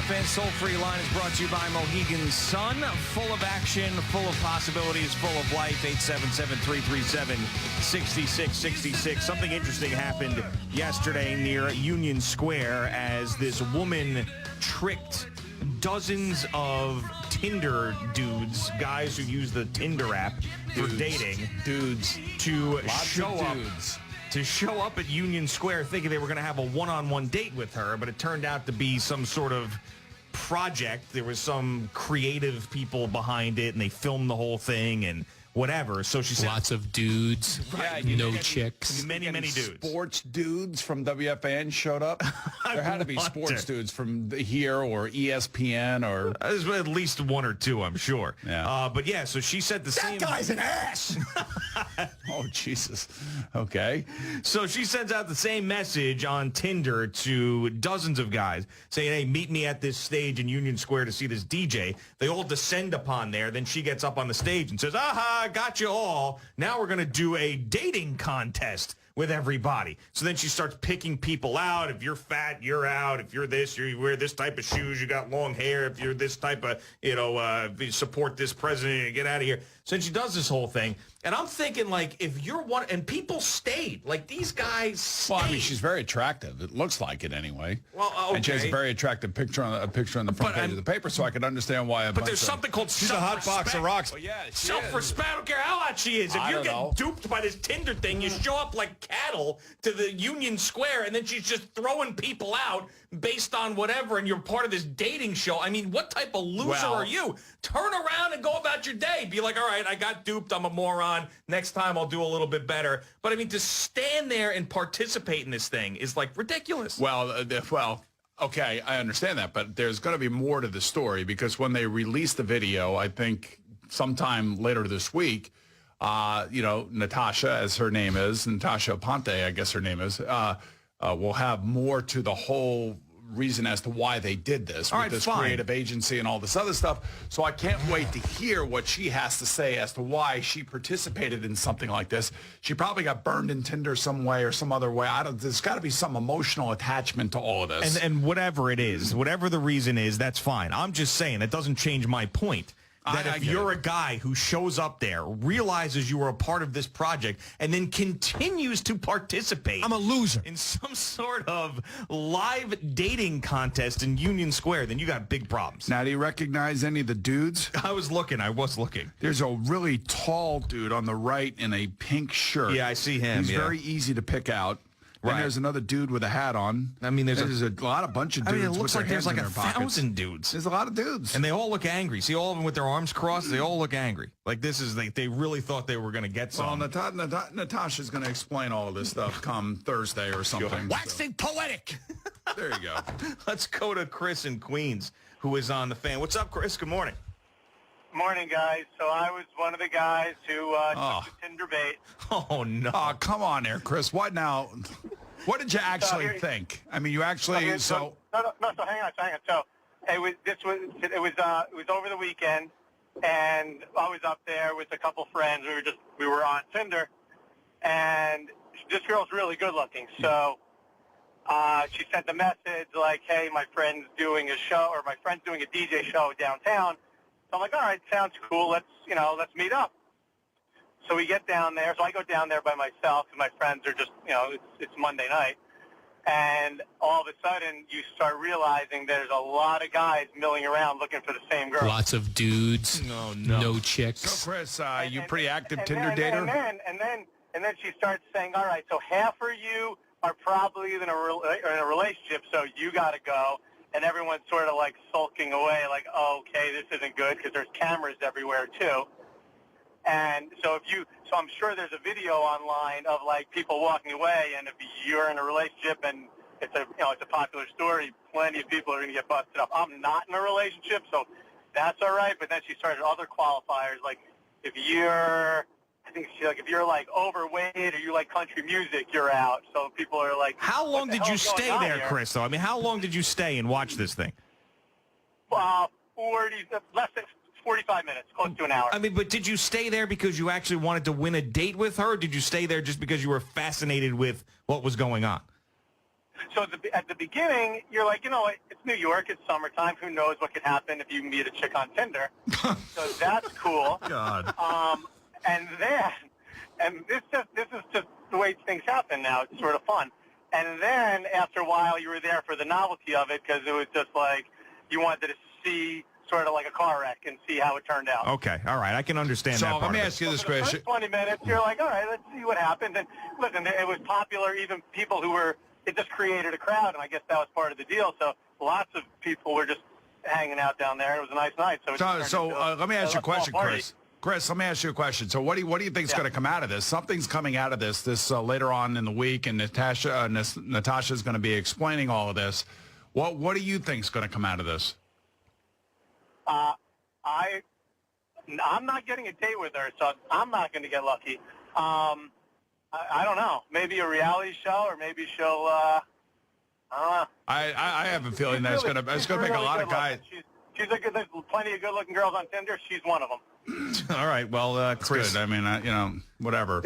WFN Soul-Free Line is brought to you by Mohegan Sun. Full of action, full of possibilities, full of life. 877-337-6666. Something interesting happened yesterday near Union Square as this woman tricked dozens of Tinder dudes, guys who use the Tinder app for dating, to show up at Union Square thinking they were going to have a one-on-one date with her, but it turned out to be some sort of project. There was some creative people behind it, and they filmed the whole thing and whatever. So she said, lots of dudes, right, no chicks. Many dudes. Sports dudes from WFN showed up. There had to be sports dudes from here or ESPN or... There's at least one or two, I'm sure. Yeah. But yeah, so she said the same... That guy's an ass! Oh, Jesus. Okay. So she sends out the same message on Tinder to dozens of guys saying, hey, meet me at this stage in Union Square to see this DJ. They all descend upon there. Then she gets up on the stage and says, aha, got you all. Now we're going to do a dating contest with everybody. So then she starts picking people out. If you're fat, you're out. If you're this, you wear this type of shoes, you got long hair. If you're this type of, if you support this president, get out of here. So then she does this whole thing. And I'm thinking, like, if you're one, and people stayed. Like, these guys stayed. Well, I mean, she's very attractive. It looks like it anyway. Well, okay. And she has a very attractive picture on the front page of the paper, so I could understand why. But there's something called she's a hot box of rocks. Well, yeah, self-respect. I don't care how hot she is. If you're getting duped by this Tinder thing, you show up like cattle to the Union Square, and then she's just throwing people out based on whatever, and you're part of this dating show. I mean, what type of loser are you? Turn around and go about your day. Be like, all right, I got duped. I'm a moron. Next time I'll do a little bit better. But I mean, to stand there and participate in this thing is like ridiculous. Well, okay, I understand that, but there's going to be more to the story because when they release the video, I think sometime later this week, Natasha, as her name is, Natasha Ponte, I guess her name is, will have more to the whole reason as to why they did this with this creative agency and all this other stuff. So I can't wait to hear what she has to say as to why she participated in something like this. She probably got burned in Tinder some way or some other way. There's got to be some emotional attachment to all of this. And whatever it is, whatever the reason is, that's fine. I'm just saying it doesn't change my point. That if you're a guy who shows up there, realizes you were a part of this project, and then continues to participate. I'm a loser. In some sort of live dating contest in Union Square, then you got big problems. Now, do you recognize any of the dudes? I was looking. There's a really tall dude on the right in a pink shirt. Yeah, I see him. He's very easy to pick out. Right. And there's another dude with a hat on. I mean, there's a bunch of dudes. I mean, it looks like there's like 1,000 dudes. There's a lot of dudes. And they all look angry. See all of them with their arms crossed? They all look angry. Like this is, they really thought they were going to get some. Well, Natasha's going to explain all of this stuff come Thursday or something. Waxing poetic. There you go. Let's go to Chris in Queens, who is on the fan. What's up, Chris? Good morning. Morning, guys. So I was one of the guys who took the Tinder bait. Oh, no. Oh, come on there, Chris. What now? What did you actually think? I mean, you actually, No, so hang on. So it was over the weekend, and I was up there with a couple friends. We were on Tinder, and this girl's really good looking. So she sent a message like, "Hey, my friend's doing a show, or my friend's doing a DJ show downtown." So I'm like, all right, sounds cool. Let's meet up. So we get down there. So I go down there by myself, and my friends are just, it's Monday night. And all of a sudden, you start realizing there's a lot of guys milling around looking for the same girl. Lots of dudes, no chicks. So, Chris, you pretty active Tinder dater? And then she starts saying, all right, so half of you are probably in a relationship, so you got to go. And everyone's sort of like sulking away, like, oh, okay, this isn't good because there's cameras everywhere too. And so I'm sure there's a video online of like people walking away, and if you're in a relationship and it's a popular story, plenty of people are going to get busted up. I'm not in a relationship, so that's all right. But then she started other qualifiers, like if you're like overweight or you like country music, you're out. So people are like, how long did you stay there, Chris? Though I mean, how long did you stay and watch this thing? 45 minutes, close to an hour. I mean, but did you stay there because you actually wanted to win a date with her? Or did you stay there just because you were fascinated with what was going on? So at the beginning, you're like, you know what? It's New York. It's summertime. Who knows what could happen if you meet a chick on Tinder? So that's cool. God. And this is just the way things happen now. It's sort of fun. And then after a while, you were there for the novelty of it because it was just like you wanted to see sort of like a car wreck and see how it turned out. Okay. All right. I can understand that So part let me of it. ask you this For the question. first 20 minutes, you're like, all right, let's see what happens. And listen, it was popular. Even people who were, it just created a crowd, and I guess that was part of the deal. So lots of people were just hanging out down there. It was a nice night. So, Let me ask you a question, Chris. Chris, let me ask you a question. So what do you think is going to come out of this? Something's coming out of this later on in the week, and Natasha's going to be explaining all of this. What do you think is going to come out of this? I'm not getting a date with her, so I'm not going to get lucky. I don't know. Maybe a reality show, or maybe she'll. I don't know. I have a feeling that it's going to make a lot of guys. There's plenty of good-looking girls on Tinder. She's one of them. All right. Well, Chris. Good. I mean, whatever.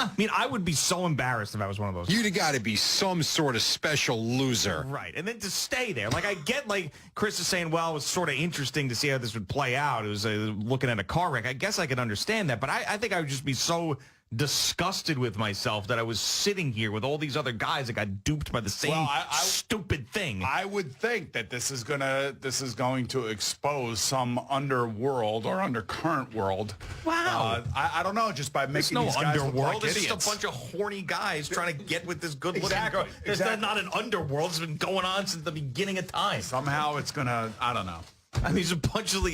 I mean, I would be so embarrassed if I was one of those. You'd got to be some sort of special loser. Right. And then to stay there. Like, I get, like, Chris is saying, well, it was sort of interesting to see how this would play out. It was looking at a car wreck. I guess I could understand that. But I think I would just be so disgusted with myself that I was sitting here with all these other guys that got duped by the same stupid thing. I would think that this is going to expose some underworld or undercurrent world. Wow. I don't know, just by making no these guys look underworld. like It's idiots. just a bunch of horny guys trying to get with this good-looking Exactly, girl. There's exactly. not an underworld. It's been going on since the beginning of time. Somehow it's gonna. I don't know. I mean, there's a bunch of,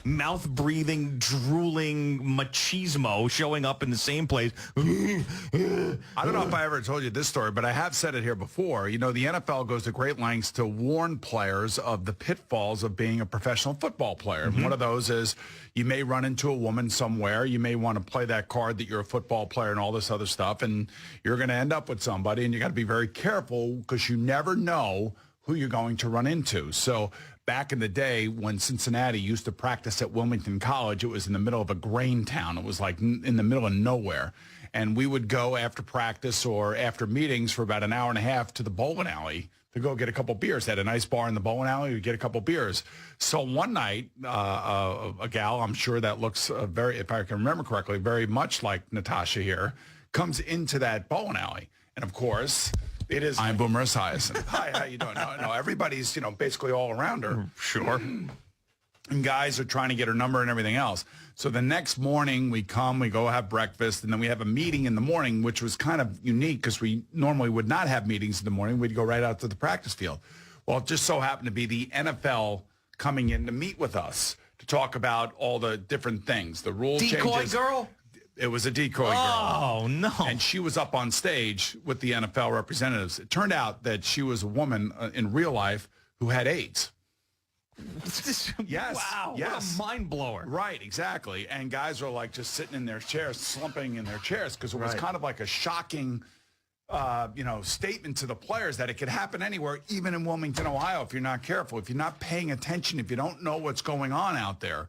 mouth-breathing, drooling machismo showing up in the same place. I don't know if I ever told you this story, but I have said it here before. The NFL goes to great lengths to warn players of the pitfalls of being a professional football player. And one of those is you may run into a woman somewhere. You may want to play that card that you're a football player and all this other stuff, and you're going to end up with somebody, and you got to be very careful because you never know who you're going to run into. So back in the day when Cincinnati used to practice at Wilmington College, it was in the middle of a grain town. It was like in the middle of nowhere. And we would go after practice or after meetings for about an hour and a half to the bowling alley to go get a couple beers. They had a nice bar in the bowling alley. We'd get a couple beers. So one night, a gal, I'm sure that looks if I can remember correctly, very much like Natasha here, comes into that bowling alley. And of course, it is. I'm Boomer Esiason. Hi, how you doing? No, everybody's, basically all around her. Sure. And guys are trying to get her number and everything else. So the next morning we go have breakfast, and then we have a meeting in the morning, which was kind of unique because we normally would not have meetings in the morning. We'd go right out to the practice field. Well, it just so happened to be the NFL coming in to meet with us to talk about all the different things, the rule Decoy changes. girl? It was a decoy girl. Oh, no. And she was up on stage with the NFL representatives. It turned out that she was a woman in real life who had AIDS. Yes. Wow. Yes. What a mind blower. Right, exactly. And guys are like just sitting in their chairs, slumping in their chairs because it was kind of like a shocking, statement to the players that it could happen anywhere, even in Wilmington, Ohio, if you're not careful, if you're not paying attention, if you don't know what's going on out there.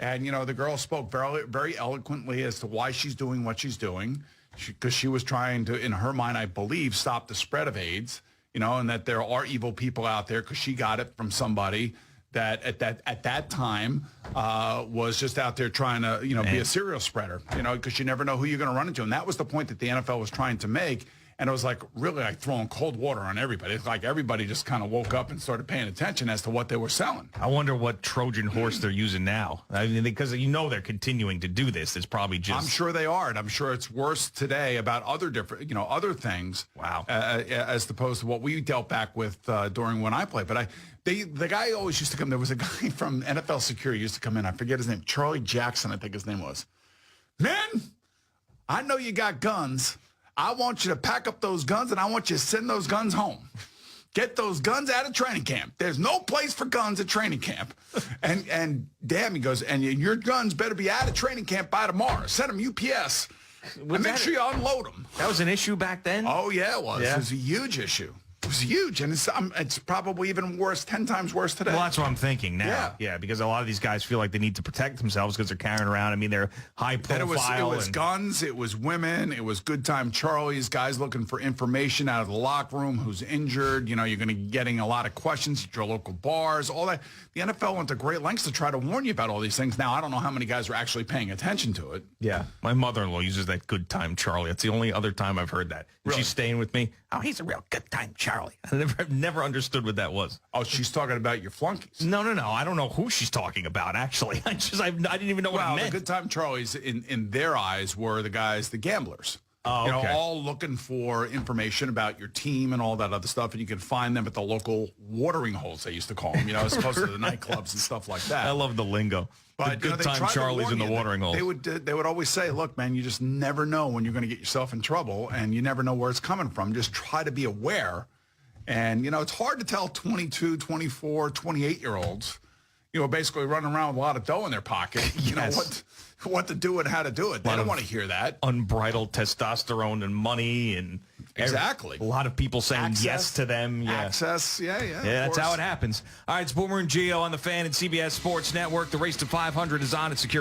And, the girl spoke very, very eloquently as to why she's doing what she's doing, because she was trying to, in her mind, I believe, stop the spread of AIDS, and that there are evil people out there because she got it from somebody that at that time was just out there trying to, be a serial spreader, because you never know who you're going to run into. And that was the point that the NFL was trying to make. And it was like really like throwing cold water on everybody. It's like everybody just kind of woke up and started paying attention as to what they were selling. I wonder what Trojan horse they're using now. I mean, because they're continuing to do this. It's probably just. I'm sure they are, and I'm sure it's worse today about other different, other things. Wow. As opposed to what we dealt back with during when I played. But the guy always used to come. There was a guy from NFL Security used to come in. I forget his name. Charlie Jackson, I think his name was. Man, I know you got guns. I want you to pack up those guns, and I want you to send those guns home. Get those guns out of training camp. There's no place for guns at training camp. And damn, he goes, and your guns better be out of training camp by tomorrow. Send them UPS. And make sure you unload them. That was an issue back then? Oh, yeah, it was. Yeah. It was a huge issue. It was huge, and it's probably even worse, 10 times worse today. Well, that's what I'm thinking now. Yeah. Because a lot of these guys feel like they need to protect themselves because they're carrying around. I mean, they're high Then profile. it was guns, it was women, it was Good Time Charlie's, guys looking for information out of the locker room, who's injured. You know, you're going to be getting a lot of questions at your local bars, all that. The NFL went to great lengths to try to warn you about all these things. Now, I don't know how many guys are actually paying attention to it. Yeah. My mother-in-law uses that Good Time Charlie. That's the only other time I've heard that. Really? She's staying with me. Oh, he's a real Good Time Charlie. I've never understood what that was. Oh, she's talking about your flunkies. No. I don't know who she's talking about, actually. I didn't even know what it Well, meant. the Good Time Charlies, in their eyes, were the guys, the gamblers. Oh, You know, okay. all looking for information about your team and all that other stuff, and you can find them at the local watering holes, they used to call them, you know, as opposed to the nightclubs and stuff like that. I love the lingo. But the you know, Good they Time tried to Charlies warn in the you. watering holes. They would always say, look, man, you just never know when you're going to get yourself in trouble, and you never know where it's coming from. Just try to be aware. And, you know, it's hard to tell 22, 24, 28-year-olds, you know, basically running around with a lot of dough in their pocket, you Yes. know, what to do and how to do it. They Lot don't of want to hear that. Unbridled testosterone and money and Exactly. a lot of people saying Access. yes to them. Yeah. Access, yeah. Yeah, that's how it happens. All right, it's Boomer and Gio on the Fan and CBS Sports Network. The race to 500 is on at Security.